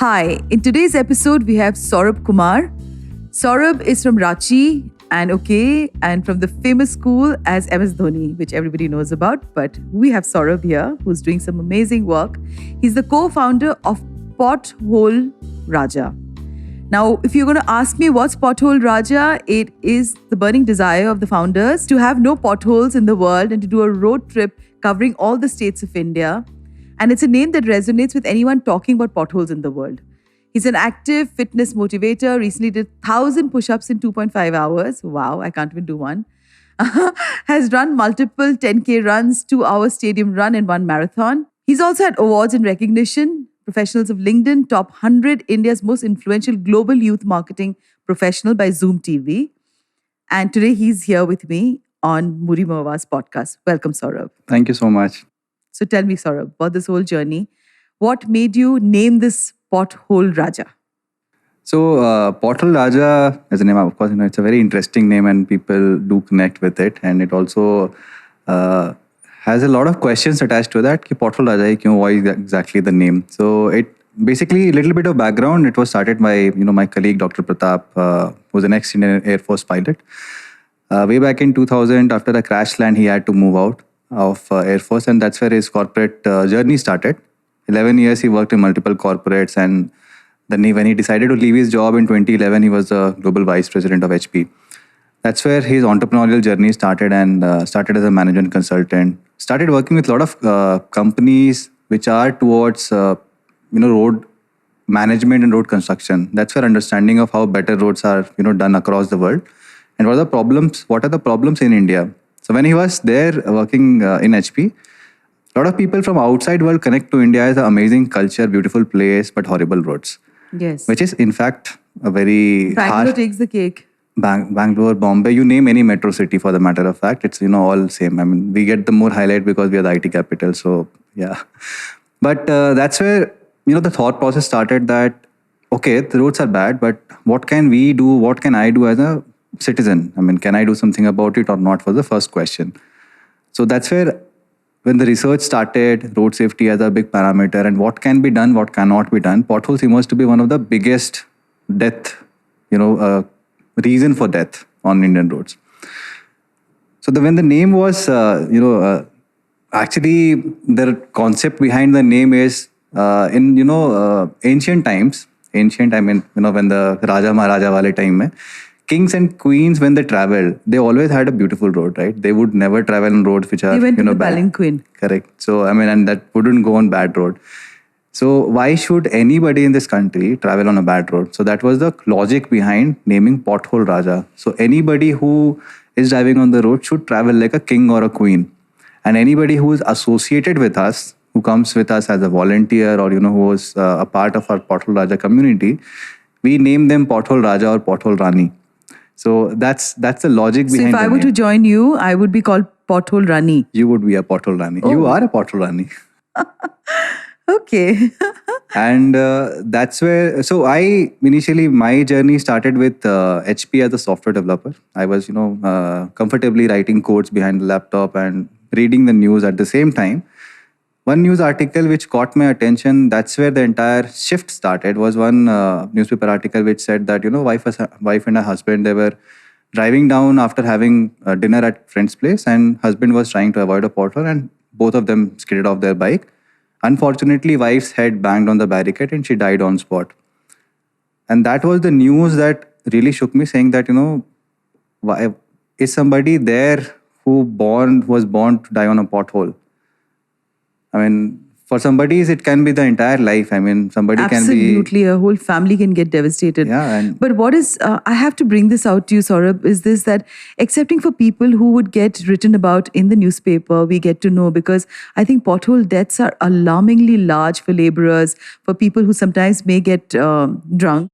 Hi, in today's episode, we have Sourabh Kumar. Sourabh is from Ranchi and from the famous school as MS Dhoni, which everybody knows about. But we have Sourabh here, who's doing some amazing work. He's the co-founder of Pothole Raja. Now, if you're going to ask me what's Pothole Raja, it is the burning desire of the founders to have no potholes in the world and to do a road trip covering all the states of India. And it's a name that resonates with anyone talking about potholes in the world. He's an active fitness motivator, recently did 1,000 push-ups in 2.5 hours. Wow, I can't even do one. Has run multiple 10K runs, 2-hour stadium run and one marathon. He's also had awards and recognition. Professionals of LinkedIn, top 100 India's most influential global youth marketing professional by Zoom TV. And today he's here with me on Mohua's podcast. Welcome, Sourabh. Thank you so much. So tell me, Sourabh, about this whole journey. What made you name this Pothole Raja? So, Pothole Raja as a name, of course, it's a very interesting name and people do connect with it. And it also has a lot of questions attached to that. Ki Pothole Raja, why exactly the name? So, it basically, a little bit of background. It was started by my colleague, Dr. Pratap, who was an ex-Indian Air Force pilot. Way back in 2000, after the crash land, he had to move out of Air Force, and that's where his corporate journey started. 11 years he worked in multiple corporates, and then when he decided to leave his job in 2011, he was the global vice president of HP. That's where his entrepreneurial journey started, and started as a management consultant. Started working with a lot of companies which are towards road management and road construction. That's where understanding of how better roads are done across the world, and what are the problems in India. So when he was there working in HP, a lot of people from outside world connect to India as an amazing culture, beautiful place, but horrible roads. Yes. Which is in fact a very Bangalore takes the cake. Bangalore, Bombay, you name any metro city for the matter of fact, it's all same. I mean, we get the more highlight because we are the IT capital. So yeah. But that's where the thought process started that, okay, the roads are bad, but what can we do? What can I do as a citizen? I mean, can I do something about it or not, was the first question. So that's where when the research started, road safety as a big parameter and what can be done, what cannot be done, potholes emerged to be one of the biggest death, reason for death on Indian roads. So when the name was, actually the concept behind the name is in, ancient times, when the Raja Maharaja wale time mein, kings and queens, when they traveled, they always had a beautiful road, right? They would never travel on roads which are, They went to the bad. palanquin. Correct. So, and that wouldn't go on bad road. So, why should anybody in this country travel on a bad road? So, that was the logic behind naming Pothole Raja. So, anybody who is driving on the road should travel like a king or a queen. And anybody who is associated with us, who comes with us as a volunteer or, who is a part of our Pothole Raja community, we name them Pothole Raja or Pothole Rani. So that's the logic behind it. So if I were to join you, I would be called Pothole Rani. You would be a Pothole Rani. Oh. You are a Pothole Rani. Okay. And that's where, so my journey started with HP as a software developer. I was, comfortably writing codes behind the laptop and reading the news at the same time. One news article which caught my attention, that's where the entire shift started, was one newspaper article which said that, wife and her husband, they were driving down after having dinner at friend's place, and husband was trying to avoid a pothole and both of them skidded off their bike. Unfortunately, wife's head banged on the barricade and she died on spot. And that was the news that really shook me, saying that, why is somebody there who was born to die on a pothole? I mean, for somebody, it can be the entire life. I mean, somebody Absolutely, a whole family can get devastated. Yeah. But what is, I have to bring this out to you, Sourabh, is this that excepting for people who would get written about in the newspaper, we get to know, because I think pothole deaths are alarmingly large for laborers, for people who sometimes may get drunk.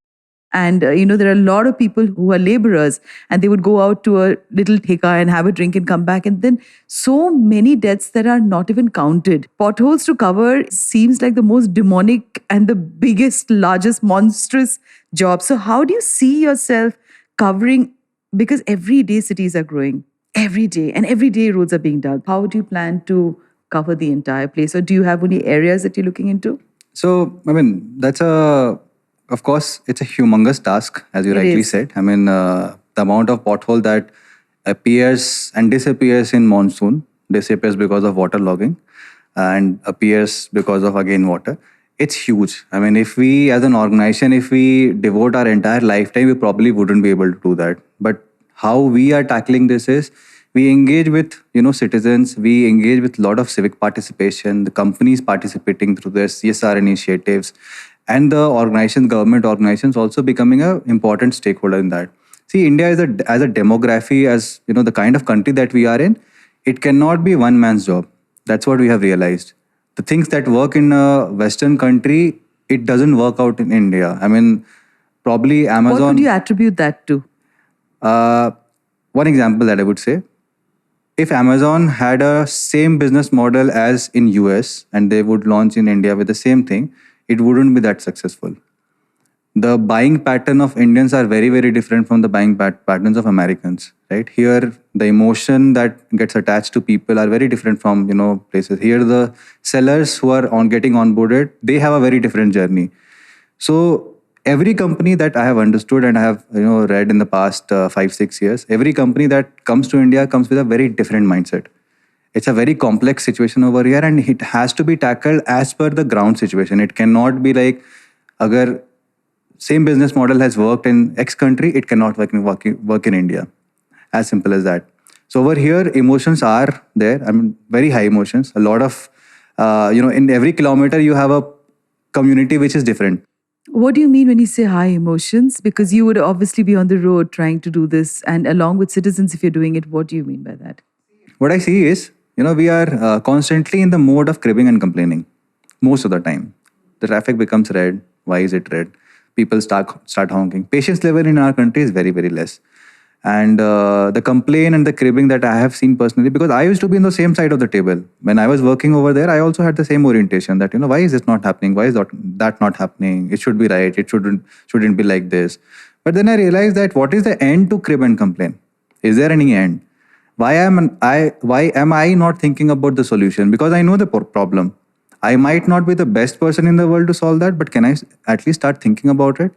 And, there are a lot of people who are laborers and they would go out to a little theka and have a drink and come back. And then so many deaths that are not even counted. Potholes to cover seems like the most demonic and the biggest, largest, monstrous job. So how do you see yourself covering, because every day cities are growing, every day, and every day roads are being dug. How do you plan to cover the entire place? Or do you have any areas that you're looking into? So, I mean, of course, it's a humongous task, as you It rightly is. said. I mean, the amount of pothole that appears and disappears in monsoon, disappears because of water logging, and appears because of, again, water. It's huge. I mean, if we, as an organization, if we devote our entire lifetime, we probably wouldn't be able to do that. But how we are tackling this is we engage with citizens, we engage with a lot of civic participation, the companies participating through their CSR initiatives, and the organizations, government organizations also becoming an important stakeholder in that. See, India is as a demography, as the kind of country that we are in, it cannot be one man's job. That's what we have realized. The things that work in a Western country, it doesn't work out in India. I mean, probably Amazon. What would you attribute that to? Uh, One example that I would say, if Amazon had a same business model as in US and they would launch in India with the same thing, it wouldn't be that successful. The buying pattern of Indians are very, very different from the buying patterns of Americans, right? Here, the emotion that gets attached to people are very different from, places. Here, the sellers who are getting onboarded, they have a very different journey. So every company that I have understood and I have read in the past 5-6 years, every company that comes to India comes with a very different mindset. It's a very complex situation over here, and it has to be tackled as per the ground situation. It cannot be like, agar same business model has worked in X country, it cannot work in India. As simple as that. So over here, emotions are there. I mean, very high emotions. A lot of, in every kilometer, you have a community which is different. What do you mean when you say high emotions? Because you would obviously be on the road trying to do this, and along with citizens, if you're doing it, what do you mean by that? What I see is, we are constantly in the mode of cribbing and complaining most of the time. The traffic becomes red. Why is it red? People start honking. Patience level in our country is very, very less. And the complaint and the cribbing that I have seen personally, because I used to be on the same side of the table. When I was working over there, I also had the same orientation that, why is this not happening? Why is that not happening? It should be right. It shouldn't be like this. But then I realized that what is the end to crib and complain? Is there any end? Why am I not thinking about the solution? Because I know the problem. I might not be the best person in the world to solve that, but can I at least start thinking about it?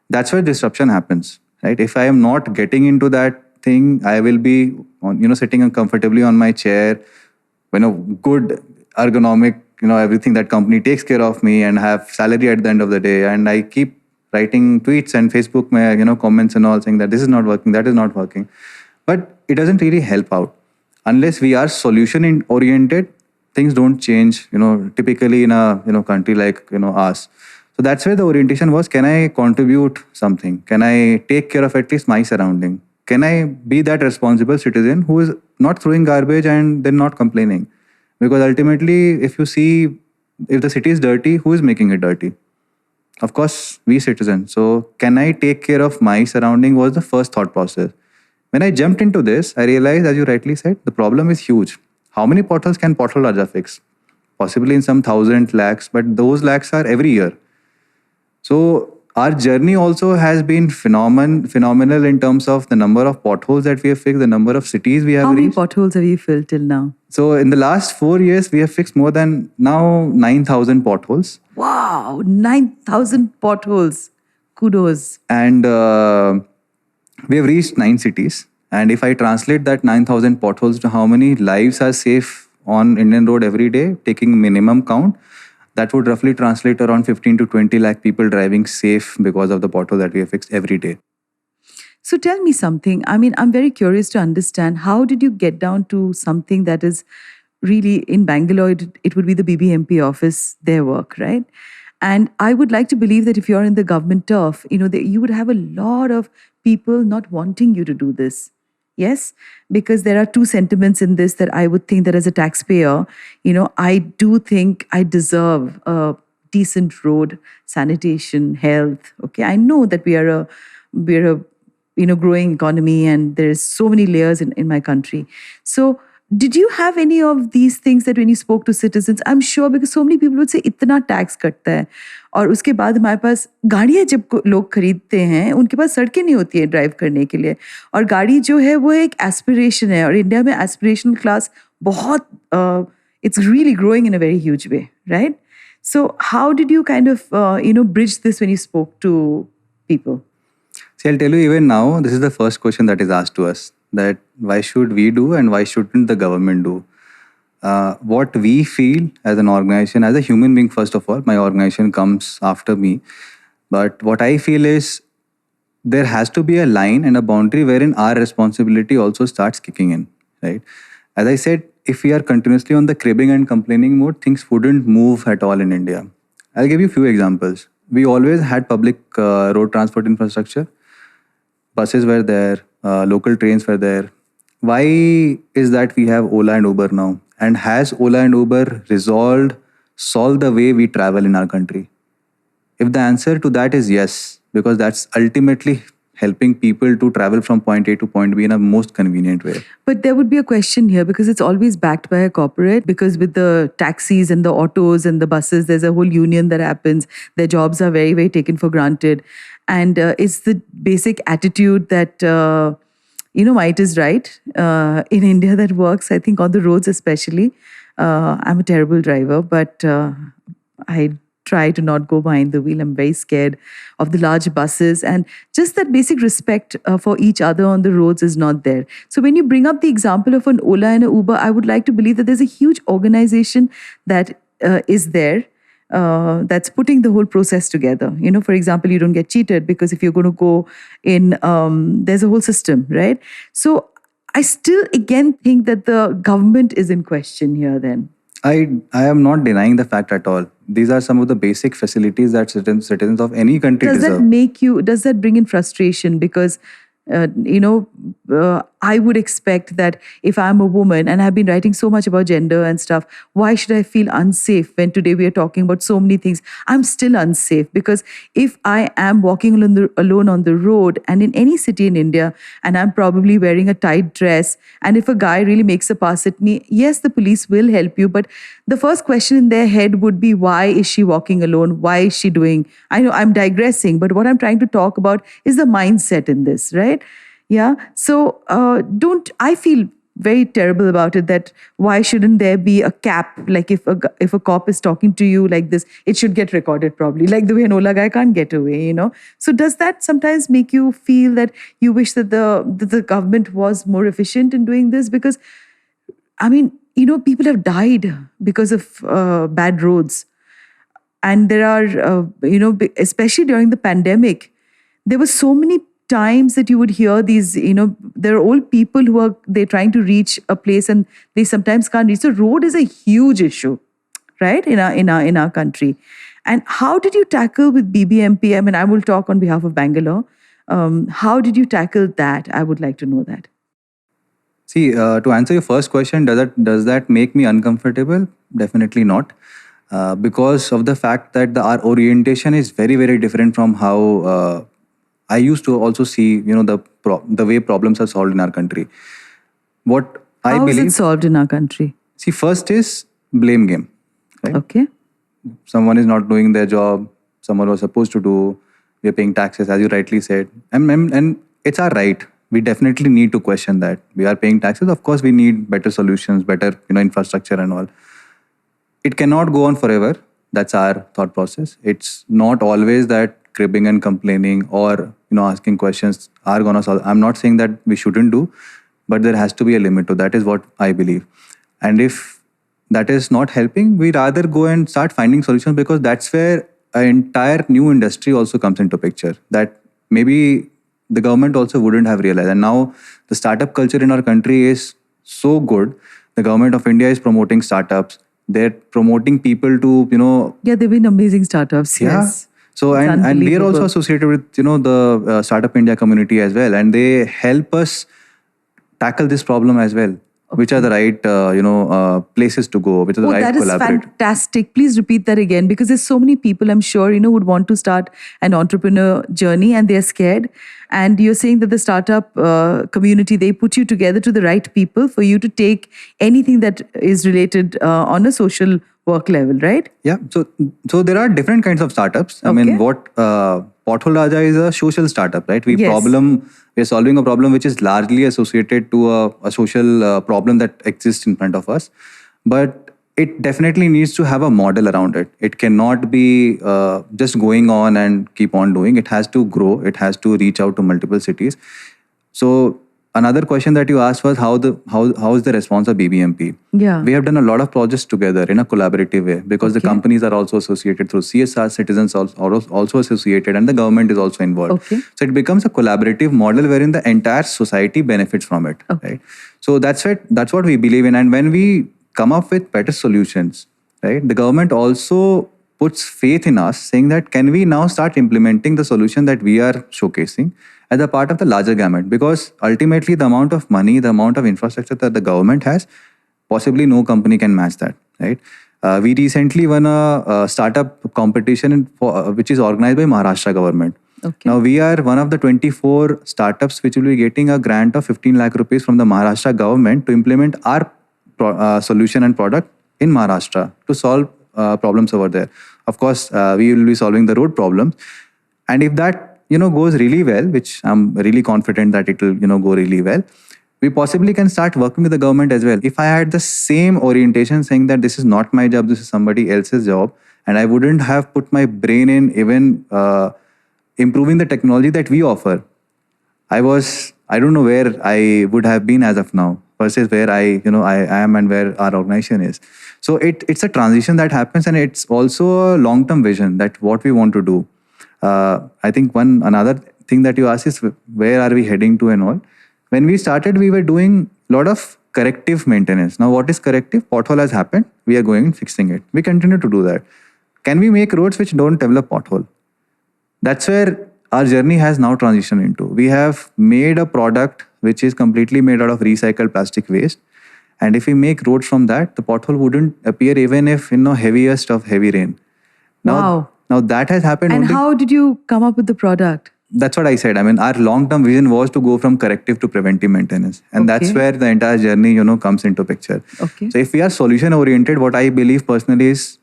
That's where disruption happens, right? If I am not getting into that thing, I will be, sitting comfortably on my chair, good ergonomic, everything that company takes care of me and have salary at the end of the day. And I keep writing tweets and Facebook, comments and all saying that this is not working, that is not working. But it doesn't really help out. Unless we are solution oriented, things don't change, typically in a, country like, us. So that's where the orientation was. Can I contribute something? Can I take care of at least my surrounding? Can I be that responsible citizen who is not throwing garbage and then not complaining? Because ultimately, if you see, if the city is dirty, who is making it dirty? Of course, we citizens. So can I take care of my surrounding was the first thought process. When I jumped into this, I realized, as you rightly said, the problem is huge. How many potholes can Pothole Raja fix? Possibly in some 1,000 lakhs, but those lakhs are every year. So our journey also has been phenomenal in terms of the number of potholes that we have fixed, the number of cities we have How many reached. potholes have you filled till now? So in the last 4 years, we have fixed more than now 9,000 potholes. Wow, 9,000 potholes. Kudos. And we have reached 9 cities. And if I translate that 9,000 potholes to how many lives are safe on Indian road every day, taking minimum count, that would roughly translate around 15 to 20 lakh people driving safe because of the pothole that we have fixed every day. So tell me something. I mean, I'm very curious to understand, how did you get down to something that is really in Bangalore? It would be the Bbmp office, their work, right? And I would like to believe that if you're in the government turf, you would have a lot of people not wanting you to do this. Yes, because there are two sentiments in this that I would think that as a taxpayer, I do think I deserve a decent road, sanitation, health. Okay, I know that we're a growing economy and there's so many layers in my country. So did you have any of these things that when you spoke to citizens? I'm sure because so many people would say इतना tax कटता है और उसके बाद हमारे पास गाड़ियाँ जब लोग खरीदते हैं उनके पास सड़कें नहीं होती है ड्राइव करने के लिए और गाड़ी जो है वो एक एस्पिरेशन है और इंडिया में एस्पिरेशनल क्लास बहुत it's really growing in a very huge way, right? So how did you kind of, bridge this when you spoke to people? See, I'll tell you, even now, this is the first question that is asked to us, that why should we do and why shouldn't the government do? What we feel as an organization, as a human being, first of all, my organization comes after me. But what I feel is there has to be a line and a boundary wherein our responsibility also starts kicking in, right? As I said, if we are continuously on the cribbing and complaining mode, things wouldn't move at all in India. I'll give you a few examples. We always had public road transport infrastructure. Buses were there, local trains were there. Why is that we have Ola and Uber now? And has Ola and Uber solved the way we travel in our country? If the answer to that is yes, because that's ultimately helping people to travel from point A to point B in a most convenient way. But there would be a question here because it's always backed by a corporate, because with the taxis and the autos and the buses, there's a whole union that happens. Their jobs are very, very taken for granted. And it's the basic attitude that, might is right in India that works, I think, on the roads especially. I'm a terrible driver, but I try to not go behind the wheel. I'm very scared of the large buses, and just that basic respect for each other on the roads is not there. So when you bring up the example of an Ola and an Uber, I would like to believe that there's a huge organization that is there that's putting the whole process together. For example, you don't get cheated because if you're going to go in, there's a whole system, right? So I still again think that the government is in question here then. I am not denying the fact at all. These are some of the basic facilities that citizens of any country deserve. Does that bring in frustration? Because, I would expect that if I'm a woman and I've been writing so much about gender and stuff, why should I feel unsafe when today we are talking about so many things? I'm still unsafe because if I am walking alone on the road and in any city in India and I'm probably wearing a tight dress, and if a guy really makes a pass at me, yes, the police will help you. But the first question in their head would be, why is she walking alone? Why is she doing? I know I'm digressing, but what I'm trying to talk about is the mindset in this, right? Yeah. So I feel very terrible about it, that why shouldn't there be a cap? Like if a cop is talking to you like this, it should get recorded probably, like the way an Ola guy can't get away, So does that sometimes make you feel that you wish that the government was more efficient in doing this? Because, I mean, people have died because of bad roads. And there are, especially during the pandemic, there were so many times that you would hear these, there are old people they're trying to reach a place and they sometimes can't reach. So road is a huge issue, right, in our country. And how did you tackle with Bbmp? I mean, I will talk on behalf of Bangalore. How did you tackle that? I would like to know that. See, to answer your first question, does that make me uncomfortable? Definitely not. Because of the fact that our orientation is very, very different from how I used to also see, the way problems are solved in our country. How is it solved in our country? See, first is blame game. Right? Okay. Someone is not doing their job. Someone was supposed to do. We are paying taxes, as you rightly said, and it's our right. We definitely need to question that. We are paying taxes. Of course, we need better solutions, better infrastructure and all. It cannot go on forever. That's our thought process. It's not always that cribbing and complaining or asking questions are gonna solve. I'm not saying that we shouldn't do, but there has to be a limit to that, is what I believe. And if that is not helping, we rather go and start finding solutions, because that's where an entire new industry also comes into picture that maybe the government also wouldn't have realized. And now the startup culture in our country is so good. The government of India is promoting startups. They're promoting people to, Yeah, they've been amazing startups, yes. So, and we are also associated with, the Startup India community as well. And they help us tackle this problem as well. Okay. Which are the right, places to go, which are the right collaborators. That is fantastic. Please repeat that again, because there's so many people, I'm sure, would want to start an entrepreneur journey and they're scared. And you're saying that the startup community, they put you together to the right people for you to take anything that is related on a social work level, right? Yeah. So there are different kinds of startups. I mean, what Pothole Raja is a social startup, right? We're solving a problem which is largely associated to a social problem that exists in front of us. But it definitely needs to have a model around it. It cannot be just going on and keep on doing. It has to grow. It has to reach out to multiple cities. So another question that you asked was how is the response of BBMP? Yeah. We have done a lot of projects together in a collaborative way because the companies are also associated through CSR, citizens are also associated, and the government is also involved. Okay. So it becomes a collaborative model wherein the entire society benefits from it. Okay. Right? So that's what we believe in. And when we come up with better solutions, right, the government also puts faith in us, saying that can we now start implementing the solution that we are showcasing as a part of the larger gamut? Because ultimately the amount of money, the amount of infrastructure that the government has, possibly no company can match that, right? We recently won a startup competition which is organized by Maharashtra government. Okay. Now we are one of the 24 startups which will be getting a grant of 15 lakh rupees from the Maharashtra government to implement our solution and product in Maharashtra to solve problems over there. Of course, we will be solving the road problems, and if that goes really well, which I'm really confident that it will go really well, we possibly can start working with the government as well. If I had the same orientation saying that this is not my job, this is somebody else's job, and I wouldn't have put my brain in even improving the technology that we offer, I don't know where I would have been as of now versus where I am and where our organization is. So it's a transition that happens, and it's also a long-term vision that what we want to do. I think another thing that you asked is where are we heading to and all. When we started, we were doing a lot of corrective maintenance. Now, what is corrective? Pothole has happened. We are going and fixing it. We continue to do that. Can we make roads which don't develop pothole? That's where our journey has now transitioned into. We have made a product which is completely made out of recycled plastic waste. And if we make roads from that, the pothole wouldn't appear even if heaviest of heavy rain. Wow. Now that has happened. And how did you come up with the product? That's what I said. I mean, our long-term vision was to go from corrective to preventive maintenance. And that's where the entire journey, comes into picture. Okay. So if we are solution-oriented, what I believe personally is,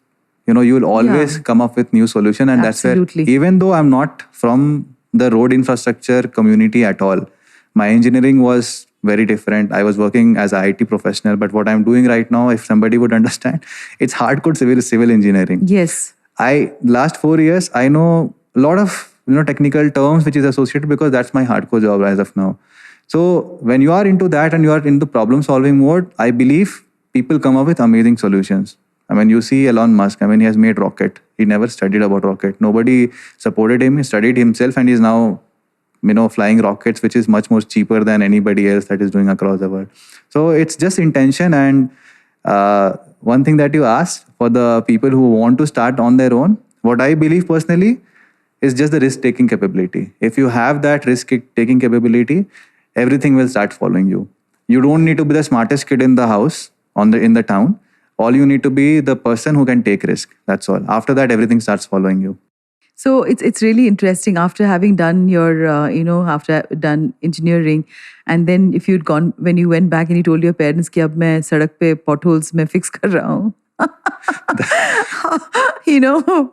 you will always come up with new solution. And Absolutely. That's where, even though I'm not from the road infrastructure community at all, my engineering was very different. I was working as an IT professional, but what I'm doing right now, if somebody would understand, it's hardcore civil engineering. Yes. Last 4 years, I know a lot of technical terms which is associated because that's my hardcore job as of now. So when you are into that and you are into problem solving mode, I believe people come up with amazing solutions. I mean, you see Elon Musk, I mean, he has made rocket. He never studied about rocket. Nobody supported him. He studied himself and he's now, flying rockets, which is much more cheaper than anybody else that is doing across the world. So it's just intention. And one thing that you asked for the people who want to start on their own, what I believe personally is just the risk-taking capability. If you have that risk-taking capability, everything will start following you. You don't need to be the smartest kid in the house, in the town. All you need to be the person who can take risk. That's all. After that, everything starts following you. So it's really interesting after having done your, after done engineering, and then if you'd gone, when you went back and you told your parents कि अब मैं सड़क पे potholes में fix कर रहा हूँ.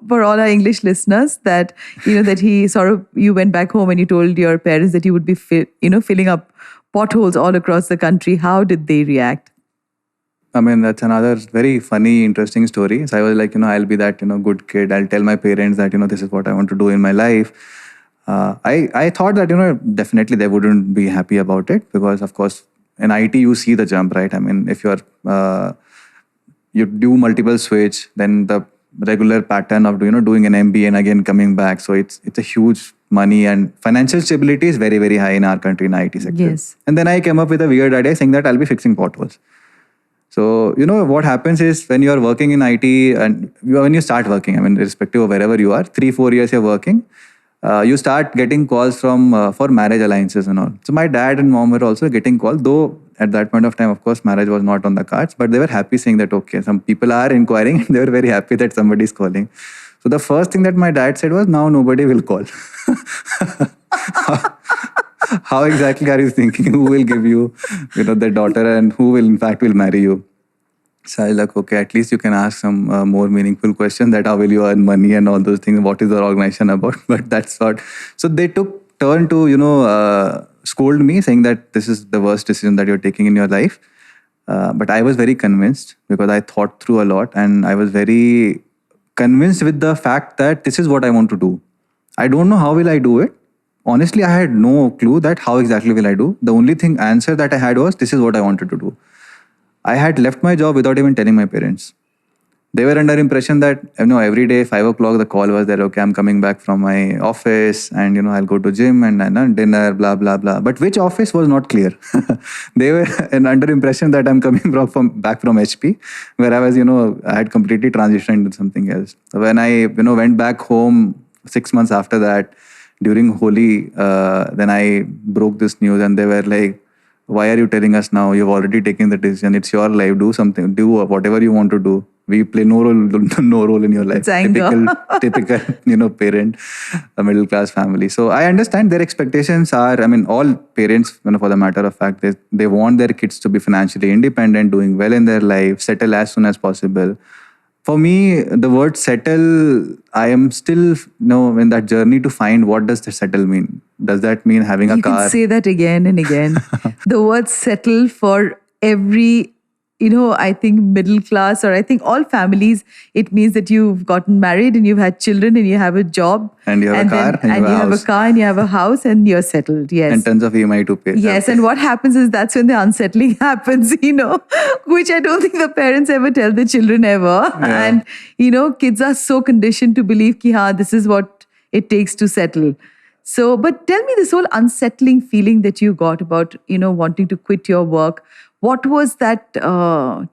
For all our English listeners, that you went back home and you told your parents that you would be filling up potholes all across the country. How did they react? I mean, that's another very funny, interesting story. So I was like, I'll be that, good kid. I'll tell my parents that, this is what I want to do in my life. I thought that, definitely they wouldn't be happy about it because, of course, in IT, you see the jump, right? I mean, if you do multiple switch, then the regular pattern of, doing an MBA and again coming back. So it's a huge money and financial stability is very, very high in our country in IT sector. Yes. And then I came up with a weird idea saying that I'll be fixing potholes. So, what happens is when you are working in IT and when you start working, I mean, irrespective of wherever you are, 3-4 years you're working, you start getting calls for marriage alliances and all. So my dad and mom were also getting calls, though at that point of time, of course, marriage was not on the cards, but they were happy saying that, okay, some people are inquiring and they were very happy that somebody is calling. So the first thing that my dad said was, now nobody will call. How exactly are you thinking? Who will give you, the daughter and who will, in fact, will marry you? So I was like, okay, at least you can ask some more meaningful questions that how will you earn money and all those things. What is the organization about? But that's what. So they took turn to, scold me saying that this is the worst decision that you're taking in your life. But I was very convinced because I thought through a lot, and I was very convinced with the fact that this is what I want to do. I don't know how will I do it. Honestly, I had no clue that how exactly will I do. The only answer that I had was this is what I wanted to do. I had left my job without even telling my parents. They were under impression that every day 5 o'clock the call was that okay, I'm coming back from my office and I'll go to gym and dinner, blah blah blah. But which office was not clear. They were under impression that I'm coming back from HP, where I was I had completely transitioned into something else. When I went back home 6 months after that during Holi, then I broke this news and they were like, why are you telling us now? You've already taken the decision. It's your life. Do something. Do whatever you want to do. We play no role in your life. It's anger. Typical, parent, a middle class family. So I understand their expectations are. I mean, all parents, for the matter of fact, they want their kids to be financially independent, doing well in their life, settle as soon as possible. For me, the word settle, I am still in that journey to find what does the settle mean. Does that mean having a car? You can say that again and again. The word settle for every, I think middle class or I think all families, it means that you've gotten married and you've had children and you have a job. And you have a car and you have a car and you have a house and you're settled. Yes. And tons of EMI to pay. Yes. And what happens is that's when the unsettling happens, which I don't think the parents ever tell the children ever. Yeah. And, kids are so conditioned to believe ki, this is what it takes to settle. So, but tell me this whole unsettling feeling that you got about, wanting to quit your work. What was that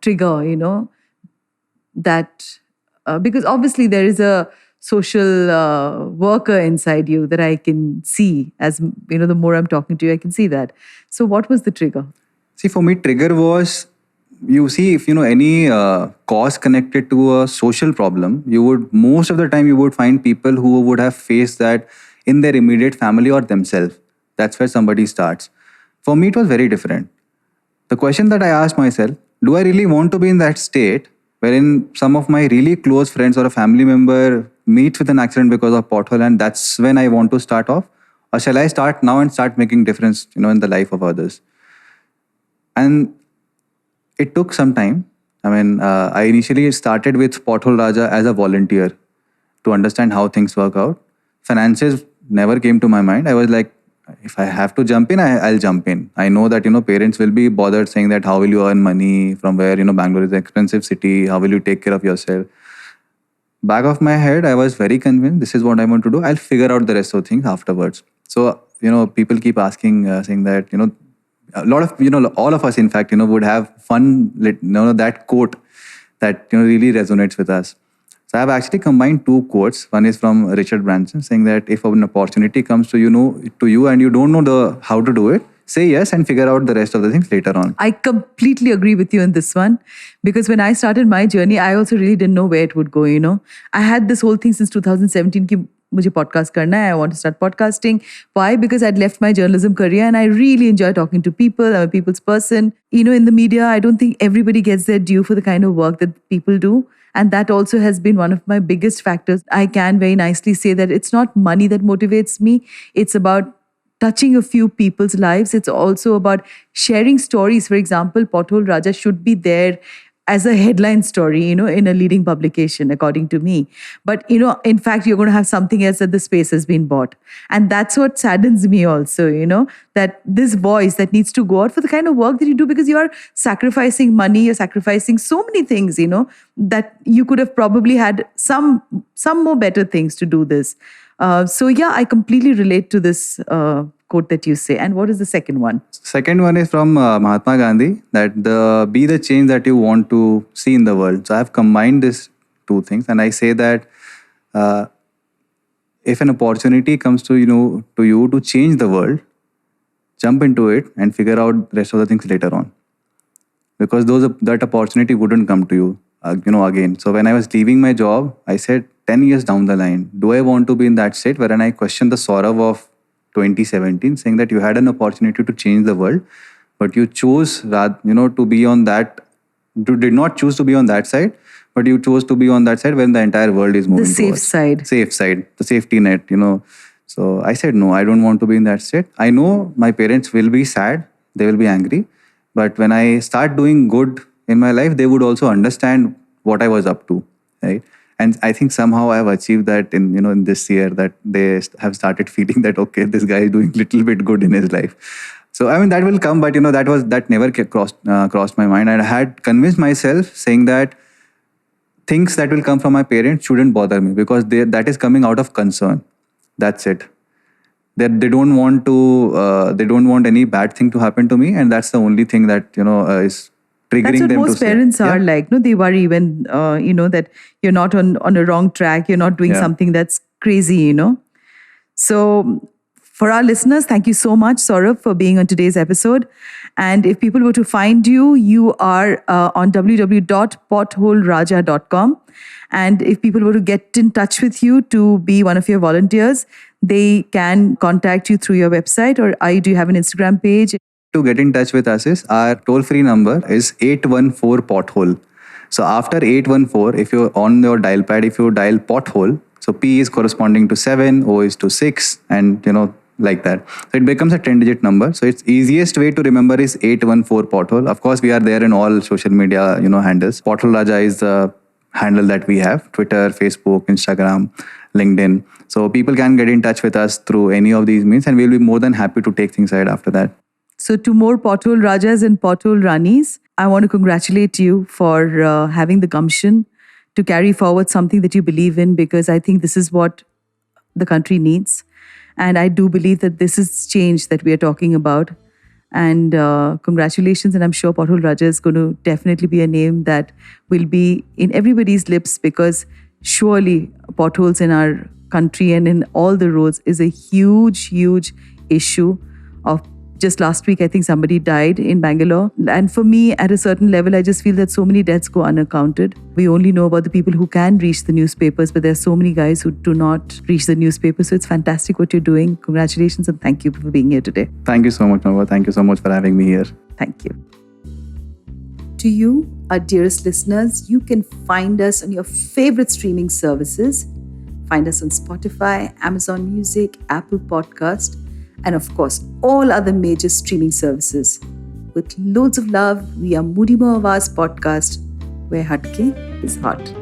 trigger, because obviously there is a social worker inside you that I can see as, the more I'm talking to you, I can see that. So what was the trigger? See, for me, trigger was, you see, if any cause connected to a social problem, most of the time you would find people who would have faced that in their immediate family or themselves. That's where somebody starts. For me, it was very different. The question that I asked myself, do I really want to be in that state wherein some of my really close friends or a family member meets with an accident because of pothole and that's when I want to start off? Or shall I start now and start making difference, in the life of others? And it took some time. I mean, I initially started with Pothole Raja as a volunteer to understand how things work out. Finances never came to my mind. I was like, if I have to jump in, I'll jump in. I know that, parents will be bothered saying that how will you earn money from where, Bangalore is an expensive city. How will you take care of yourself? Back of my head, I was very convinced this is what I want to do. I'll figure out the rest of things afterwards. So, people keep asking, saying that, a lot of, all of us, in fact, would have fun, that quote that, really resonates with us. So I have actually combined two quotes. One is from Richard Branson saying that if an opportunity comes to you and you don't know how to do it, say yes and figure out the rest of the things later on. I completely agree with you in this one because when I started my journey, I also really didn't know where it would go, I had this whole thing since 2017 ki mujhe podcast karna hai. I want to start podcasting. Why? Because I'd left my journalism career and I really enjoy talking to people. I'm a people's person. In the media, I don't think everybody gets their due for the kind of work that people do. And that also has been one of my biggest factors. I can very nicely say that it's not money that motivates me. It's about touching a few people's lives. It's also about sharing stories. For example, Pothole Raja should be there as a headline story, in a leading publication, according to me. But, in fact, you're going to have something else that the space has been bought. And that's what saddens me also, that this voice that needs to go out for the kind of work that you do because you are sacrificing money, you're sacrificing so many things, that you could have probably had some more better things to do this. So yeah, I completely relate to this quote that you say. And what is the second one? Second one is from Mahatma Gandhi, that be the change that you want to see in the world. So I have combined these two things and I say that if an opportunity comes to you to change the world, jump into it and figure out the rest of the things later on. Because that opportunity wouldn't come to you, again. So when I was leaving my job, I said 10 years down the line, do I want to be in that state wherein I questioned the Sourabh of 2017, saying that you had an opportunity to change the world, but you chose, to be on that, you did not choose to be on that side, but you chose to be on that side when the entire world is moving towards. Safe side, the safety net, So I said, no, I don't want to be in that state. I know my parents will be sad, they will be angry, But when I start doing good in my life, they would also understand what I was up to, right? And I think somehow I've achieved that in this year, that they have started feeling that, okay, this guy is doing little bit good in his life. So I mean, that will come, but that never crossed my mind. And I had convinced myself saying that things that will come from my parents shouldn't bother me, because that is coming out of concern. That's it. They don't want to. They don't want any bad thing to happen to me, and that's the only thing that is triggering That's what them most to say. parents are Yeah. like. No, they worry when that you're not on a wrong track. You're not doing Yeah. something that's crazy. So for our listeners, thank you so much, Sourabh, for being on today's episode. And if people were to find you, you are on www.PotHoleRaja.com. And if people were to get in touch with you to be one of your volunteers, they can contact you through your website, or do you have an Instagram page? To get in touch with us is our toll-free number is 814 pothole. So after 814, if you're on your dial pad, if you dial pothole, so P is corresponding to 7, O is to 6, and like that. So it becomes a 10-digit number. So it's easiest way to remember is 814 pothole. Of course, we are there in all social media handles. Pothole Raja is the handle that we have: Twitter, Facebook, Instagram, LinkedIn. So people can get in touch with us through any of these means, and we'll be more than happy to take things ahead after that. So to more Pothole Rajas and Pothole Ranis, I want to congratulate you for having the gumption to carry forward something that you believe in, because I think this is what the country needs. And I do believe that this is change that we are talking about. And congratulations. And I'm sure Pothole Raja is going to definitely be a name that will be in everybody's lips, because surely potholes in our country and in all the roads is a huge, huge issue. Of just last week, I think somebody died in Bangalore. And for me, at a certain level, I just feel that so many deaths go unaccounted. We only know about the people who can reach the newspapers, but there are so many guys who do not reach the newspapers. So it's fantastic what you're doing. Congratulations, and thank you for being here today. Thank you so much, Mohua. Thank you so much for having me here. Thank you. To you, our dearest listeners, you can find us on your favorite streaming services. Find us on Spotify, Amazon Music, Apple Podcast, and of course, all other major streaming services. With loads of love, we are Moody Mo Awaz Podcast, where Hatke is hot.